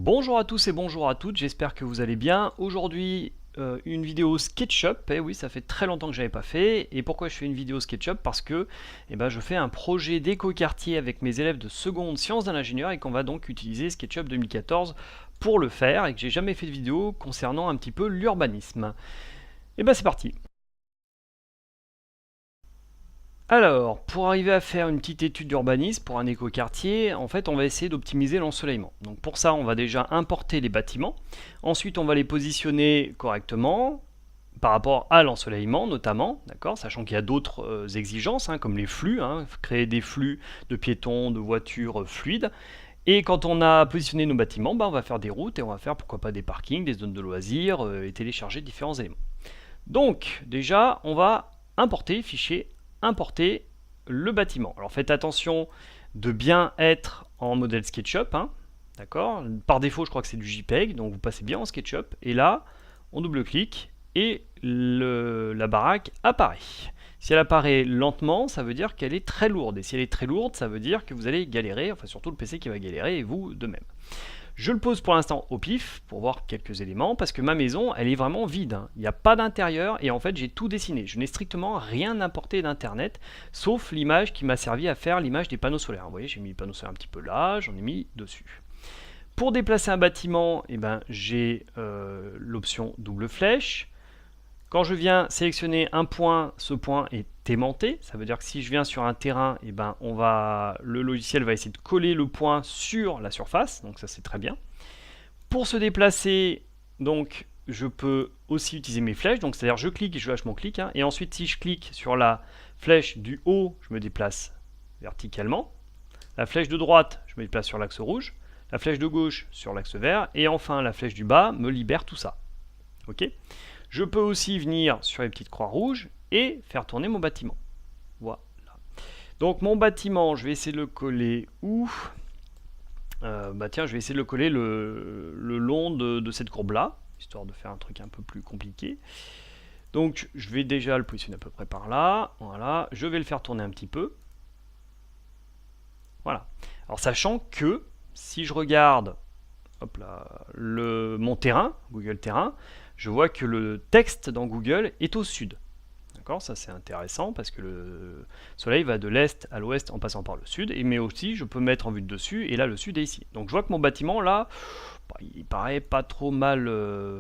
Bonjour à tous et bonjour à toutes, j'espère que vous allez bien. Aujourd'hui, une vidéo SketchUp. Eh oui, ça fait très longtemps que je n'avais pas fait. Et pourquoi je fais une vidéo SketchUp? Parce que je fais un projet d'éco-quartier avec mes élèves de seconde sciences de l'ingénieur et qu'on va donc utiliser SketchUp 2014 pour le faire et que j'ai jamais fait de vidéo concernant un petit peu l'urbanisme. Et c'est parti. Alors, pour arriver à faire une petite étude d'urbanisme pour un écoquartier, en fait, on va essayer d'optimiser l'ensoleillement. Donc pour ça, on va déjà importer les bâtiments. Ensuite, on va les positionner correctement par rapport à l'ensoleillement notamment, d'accord, sachant qu'il y a d'autres exigences, comme les flux, créer des flux de piétons, de voitures fluides. Et quand on a positionné nos bâtiments, on va faire des routes et on va faire pourquoi pas des parkings, des zones de loisirs et télécharger différents éléments. Donc déjà, on va importer, fichier, importer le bâtiment. Alors faites attention de bien être en modèle SketchUp, d'accord. Par défaut, je crois que c'est du JPEG, donc vous passez bien en SketchUp. Et là, on double-clique et la baraque apparaît. Si elle apparaît lentement, ça veut dire qu'elle est très lourde. Et si elle est très lourde, ça veut dire que vous allez galérer, enfin surtout le PC qui va galérer et vous de même. Je le pose pour l'instant au pif pour voir quelques éléments parce que ma maison elle est vraiment vide. Il n'y a pas d'intérieur et en fait j'ai tout dessiné. Je n'ai strictement rien importé d'internet sauf l'image qui m'a servi à faire l'image des panneaux solaires. Vous voyez, j'ai mis les panneaux solaires un petit peu là, j'en ai mis dessus. Pour déplacer un bâtiment, j'ai l'option double flèche. Quand je viens sélectionner un point, ce point est aimanté. Ça veut dire que si je viens sur un terrain, le logiciel va essayer de coller le point sur la surface. Donc ça c'est très bien. Pour se déplacer, donc je peux aussi utiliser mes flèches. Donc c'est-à-dire je clique et je lâche mon clic. Et ensuite si je clique sur la flèche du haut, je me déplace verticalement. La flèche de droite, je me déplace sur l'axe rouge. La flèche de gauche sur l'axe vert. Et enfin la flèche du bas me libère tout ça. Ok ? Je peux aussi venir sur les petites croix rouges et faire tourner mon bâtiment. Voilà. Donc mon bâtiment, je vais essayer de le coller où tiens, je vais essayer de le coller le long de cette courbe-là, histoire de faire un truc un peu plus compliqué. Donc je vais déjà le positionner à peu près par là. Voilà. Je vais le faire tourner un petit peu. Voilà. Alors sachant que si je regarde hop là, mon terrain, Google Terrain, je vois que le texte dans Google est au sud. D'accord, ça c'est intéressant parce que le soleil va de l'est à l'ouest en passant par le sud, mais aussi je peux mettre en vue de dessus et là le sud est ici. Donc je vois que mon bâtiment là, il paraît pas trop mal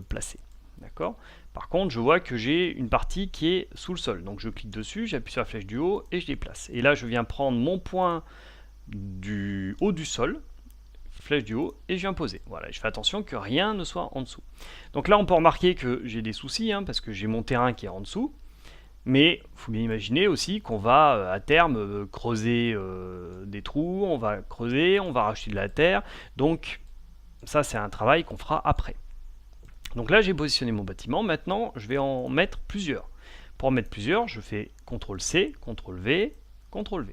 placé. D'accord. Par contre, je vois que j'ai une partie qui est sous le sol. Donc je clique dessus, j'appuie sur la flèche du haut et je déplace. Et là je viens prendre mon point du haut du sol, flèche du haut et je viens poser. Voilà, je fais attention que rien ne soit en dessous. Donc là on peut remarquer que j'ai des soucis parce que j'ai mon terrain qui est en dessous. Mais il faut bien imaginer aussi qu'on va à terme creuser des trous, on va creuser, on va racheter de la terre. Donc ça c'est un travail qu'on fera après. Donc là j'ai positionné mon bâtiment, maintenant je vais en mettre plusieurs. Pour en mettre plusieurs, je fais CTRL-C, CTRL-V, CTRL-V.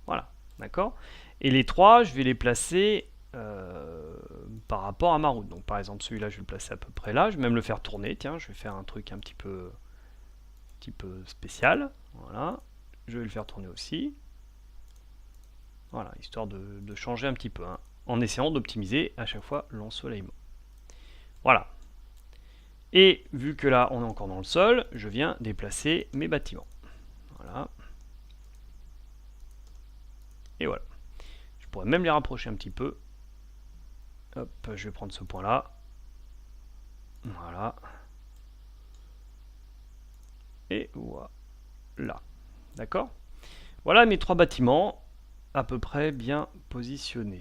Voilà, d'accord. Et les trois, je vais les placer par rapport à ma route. Donc par exemple celui-là je vais le placer à peu près là, je vais même le faire tourner, tiens, je vais faire un truc un petit peu spécial, voilà, je vais le faire tourner aussi, voilà, histoire de changer un petit peu, en essayant d'optimiser à chaque fois l'ensoleillement. Voilà. Et vu que là on est encore dans le sol, je viens déplacer mes bâtiments. Voilà. Et voilà. Je pourrais même les rapprocher un petit peu. Hop, je vais prendre ce point là. Voilà. Et voilà. D'accord ? Voilà mes trois bâtiments à peu près bien positionnés.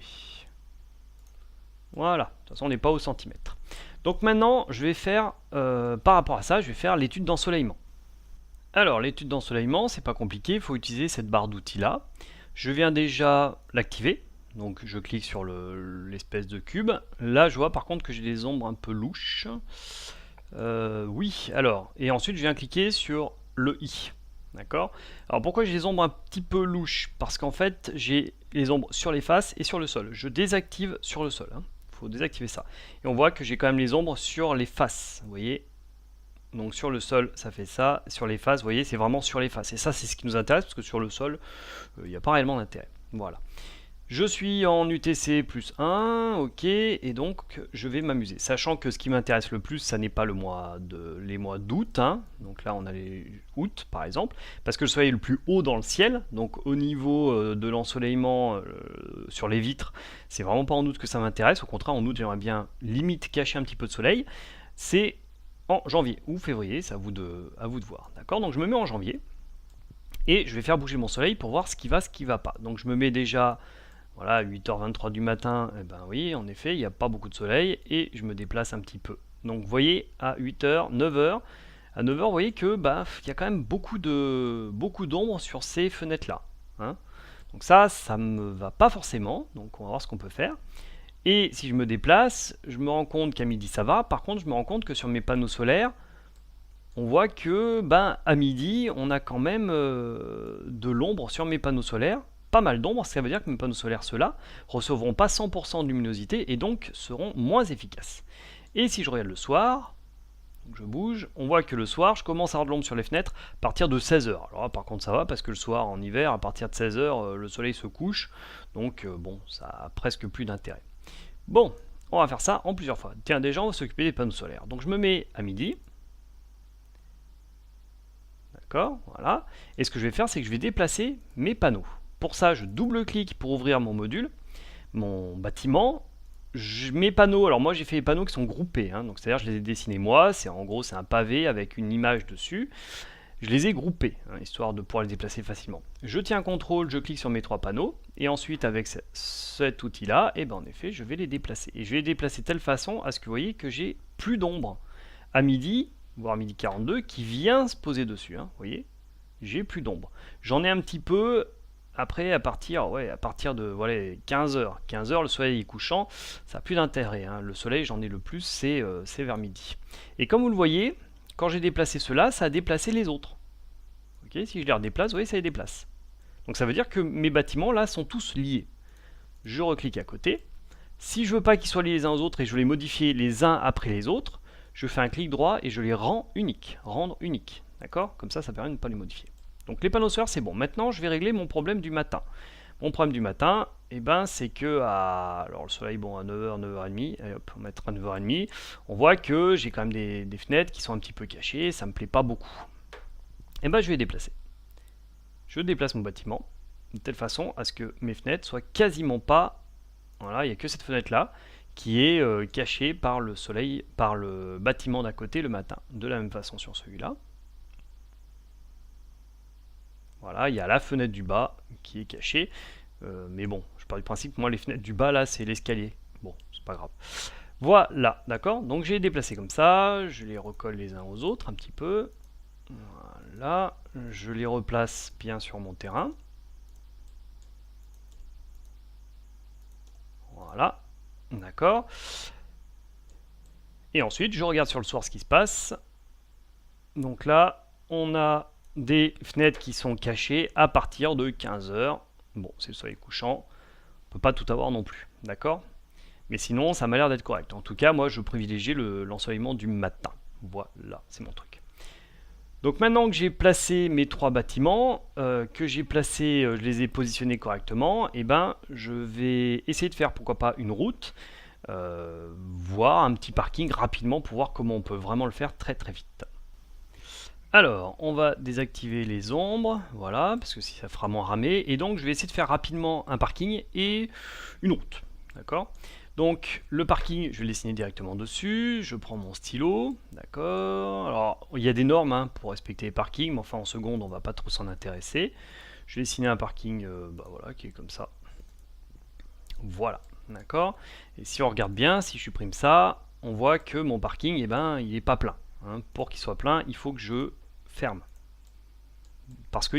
Voilà, de toute façon on n'est pas au centimètre. Donc maintenant je vais faire, par rapport à ça, je vais faire l'étude d'ensoleillement. Alors l'étude d'ensoleillement, c'est pas compliqué, il faut utiliser cette barre d'outils là. Je viens déjà l'activer, donc je clique sur l'espèce de cube. Là je vois par contre que j'ai des ombres un peu louches. Oui, alors, et ensuite je viens cliquer sur le i. D'accord. Alors pourquoi j'ai des ombres un petit peu louches? Parce qu'en fait j'ai les ombres sur les faces et sur le sol. Je désactive sur le sol. Il faut désactiver ça. Et on voit que j'ai quand même les ombres sur les faces. Vous voyez? Donc sur le sol ça fait ça. Sur les faces, vous voyez, c'est vraiment sur les faces. Et ça c'est ce qui nous intéresse parce que sur le sol, il n'y a pas réellement d'intérêt. Voilà. Je suis en UTC plus 1, ok, et donc je vais m'amuser. Sachant que ce qui m'intéresse le plus, ça n'est pas les mois d'août, hein. Donc là on a les août par exemple, parce que le soleil est le plus haut dans le ciel, donc au niveau de l'ensoleillement sur les vitres, c'est vraiment pas en août que ça m'intéresse, au contraire en août j'aimerais bien limite cacher un petit peu de soleil. C'est en janvier ou février, c'est à vous de voir, d'accord. Donc je me mets en janvier, et je vais faire bouger mon soleil pour voir ce qui va pas. Donc je me mets déjà... Voilà, 8h23 du matin, eh ben oui, en effet, il n'y a pas beaucoup de soleil et je me déplace un petit peu. Donc vous voyez, à 8h, 9h, à 9h, vous voyez que bah, il y a quand même beaucoup d'ombre sur ces fenêtres-là, hein. Donc ça me va pas forcément, donc on va voir ce qu'on peut faire. Et si je me déplace, je me rends compte qu'à midi ça va, par contre je me rends compte que sur mes panneaux solaires, on voit que ben, à midi, on a quand même de l'ombre sur mes panneaux solaires, pas mal d'ombre, ça veut dire que mes panneaux solaires, ceux-là, recevront pas 100% de luminosité et donc seront moins efficaces. Et si je regarde le soir, donc je bouge, on voit que le soir, je commence à avoir de l'ombre sur les fenêtres à partir de 16h. Alors là, par contre, ça va parce que le soir, en hiver, à partir de 16h, le soleil se couche, donc bon, ça a presque plus d'intérêt. Bon, on va faire ça en plusieurs fois. Tiens, déjà, on va s'occuper des panneaux solaires. Donc je me mets à midi. D'accord, voilà. Et ce que je vais faire, c'est que je vais déplacer mes panneaux. Pour ça, je double-clique pour ouvrir mon module, mon bâtiment. Mes panneaux, alors moi j'ai fait les panneaux qui sont groupés, hein, donc c'est-à-dire je les ai dessinés moi, en gros c'est un pavé avec une image dessus. Je les ai groupés, hein, histoire de pouvoir les déplacer facilement. Je tiens CTRL, je clique sur mes trois panneaux, et ensuite avec cet outil-là, et ben en effet je vais les déplacer. Et je vais les déplacer de telle façon à ce que vous voyez que j'ai plus d'ombre. À midi, voire midi 42, qui vient se poser dessus, hein, vous voyez, j'ai plus d'ombre. J'en ai un petit peu après à partir de voilà, 15h. 15h, le soleil est couchant, ça n'a plus d'intérêt, hein. Le soleil, j'en ai le plus, c'est vers midi. Et comme vous le voyez, quand j'ai déplacé cela, ça a déplacé les autres. Okay, si je les redéplace, vous voyez, ça les déplace. Donc ça veut dire que mes bâtiments là sont tous liés. Je reclique à côté. Si je veux pas qu'ils soient liés les uns aux autres et je veux les modifier les uns après les autres, je fais un clic droit et je les rends uniques. Rendre unique. D'accord? Comme ça permet de ne pas les modifier. Donc les panneaux solaires, c'est bon. Maintenant, je vais régler mon problème du matin. Mon problème du matin, eh ben, c'est que alors le soleil, bon, à 9h, 9h30, allez hop, on va mettre à 9h30, on voit que j'ai quand même des fenêtres qui sont un petit peu cachées, ça me plaît pas beaucoup. Eh ben, je vais déplacer. Je déplace mon bâtiment de telle façon à ce que mes fenêtres soient quasiment pas... Voilà, il n'y a que cette fenêtre-là qui est cachée par le soleil, par le bâtiment d'à côté le matin. De la même façon sur celui-là. Voilà, il y a la fenêtre du bas qui est cachée. Mais bon, je pars du principe, moi les fenêtres du bas là, c'est l'escalier. Bon, c'est pas grave. Voilà, d'accord. Donc j'ai déplacé comme ça, je les recolle les uns aux autres un petit peu. Voilà, je les replace bien sur mon terrain. Voilà, d'accord. Et ensuite, je regarde sur le soir ce qui se passe. Donc là, on a des fenêtres qui sont cachées à partir de 15h. Bon, c'est le soleil couchant. On peut pas tout avoir non plus, d'accord? Mais sinon, ça m'a l'air d'être correct. En tout cas, moi, je privilégie l'ensoleillement du matin. Voilà, c'est mon truc. Donc maintenant que j'ai placé mes trois bâtiments, je les ai positionnés correctement, et ben, je vais essayer de faire, pourquoi pas, une route, voir un petit parking rapidement pour voir comment on peut vraiment le faire très très vite. Alors, on va désactiver les ombres, voilà, parce que si ça fera moins ramer, et donc je vais essayer de faire rapidement un parking et une route, d'accord? Donc le parking, je vais le dessiner directement dessus, je prends mon stylo, d'accord? Alors, il y a des normes hein, pour respecter les parkings, mais enfin en seconde, on va pas trop s'en intéresser. Je vais dessiner un parking voilà, qui est comme ça. Voilà, d'accord? Et si on regarde bien, si je supprime ça, on voit que mon parking, eh ben, il n'est pas plein. Hein. Pour qu'il soit plein, il faut que je ferme. Parce que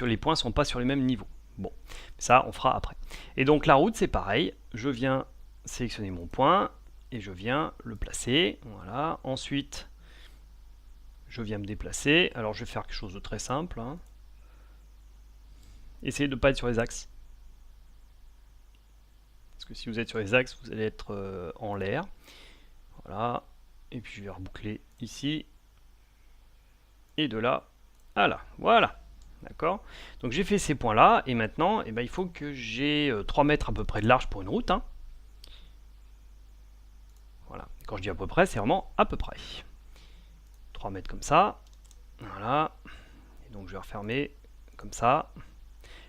les points ne sont pas sur les mêmes niveaux. Bon, ça on fera après. Et donc la route c'est pareil, je viens sélectionner mon point et je viens le placer. Voilà, ensuite je viens me déplacer. Alors je vais faire quelque chose de très simple. Hein. Essayez de ne pas être sur les axes. Parce que si vous êtes sur les axes, vous allez être en l'air. Voilà, et puis je vais reboucler ici. Et de là à là, voilà. D'accord? Donc j'ai fait ces points-là, et maintenant, eh ben, il faut que j'ai 3 mètres à peu près de large pour une route. Hein. Voilà. Quand je dis à peu près, c'est vraiment à peu près. 3 mètres comme ça. Voilà. Et donc je vais refermer comme ça.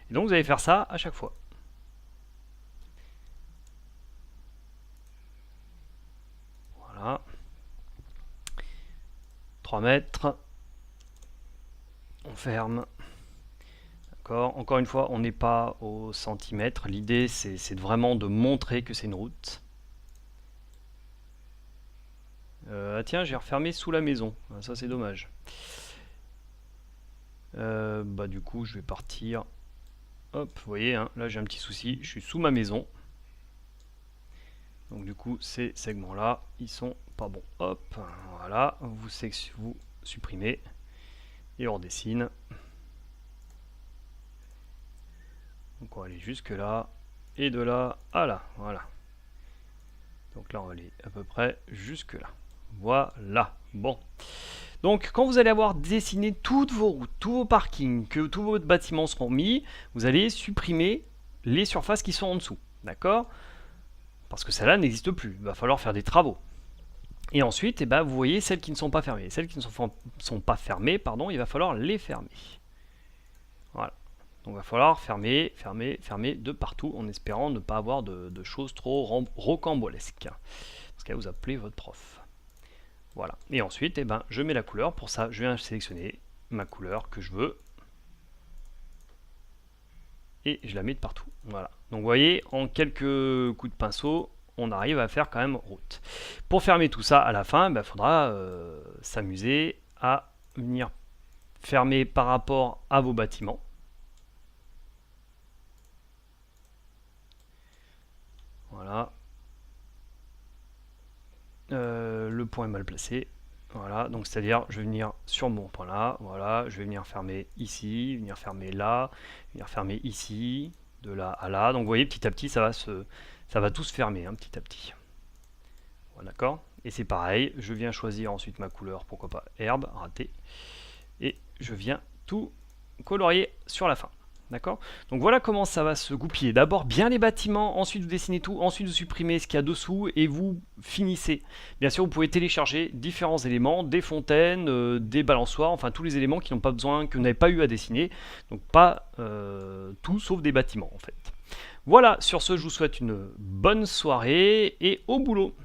Et donc vous allez faire ça à chaque fois. Voilà. 3 mètres. On ferme. D'accord. Encore une fois, on n'est pas au centimètre. L'idée, c'est vraiment de montrer que c'est une route. Ah tiens, j'ai refermé sous la maison. Ah, ça, c'est dommage. Bah du coup, je vais partir. Hop, vous voyez, hein, là j'ai un petit souci. Je suis sous ma maison. Donc du coup, ces segments-là, ils sont pas bons. Hop, voilà. Vous supprimez. Et on redessine. Donc on va aller jusque là. Et de là à là. Voilà. Donc là, on va aller à peu près jusque là. Voilà. Bon. Donc, quand vous allez avoir dessiné toutes vos routes, tous vos parkings, que tous vos bâtiments seront mis, vous allez supprimer les surfaces qui sont en dessous. D'accord? Parce que celles-là n'existent plus. Il va falloir faire des travaux. Et ensuite, eh ben, vous voyez celles qui ne sont pas fermées. Celles qui ne sont pas fermées, pardon, il va falloir les fermer. Voilà. Donc il va falloir fermer, fermer, fermer de partout en espérant ne pas avoir de choses trop rocambolesques. Parce qu'à vous appelez votre prof. Voilà. Et ensuite, eh ben, je mets la couleur. Pour ça, je viens sélectionner ma couleur que je veux. Et je la mets de partout. Voilà. Donc vous voyez, en quelques coups de pinceau, on arrive à faire quand même route. Pour fermer tout ça à la fin, il faudra s'amuser à venir fermer par rapport à vos bâtiments. Voilà. Le point est mal placé. Voilà, donc c'est-à-dire je vais venir sur mon point là, voilà, je vais venir fermer ici, venir fermer là, venir fermer ici, de là à là. Donc vous voyez, petit à petit, ça va tout se fermer, hein, petit à petit. Voilà, d'accord? Et c'est pareil, je viens choisir ensuite ma couleur, pourquoi pas herbe, raté, et je viens tout colorier sur la fin. D'accord? Donc voilà comment ça va se goupiller. D'abord bien les bâtiments, ensuite vous dessinez tout, ensuite vous supprimez ce qu'il y a dessous et vous finissez. Bien sûr, vous pouvez télécharger différents éléments, des fontaines, des balançoires, enfin tous les éléments qui n'ont pas besoin, que vous n'avez pas eu à dessiner. Donc pas tout sauf des bâtiments en fait. Voilà, sur ce, je vous souhaite une bonne soirée et au boulot.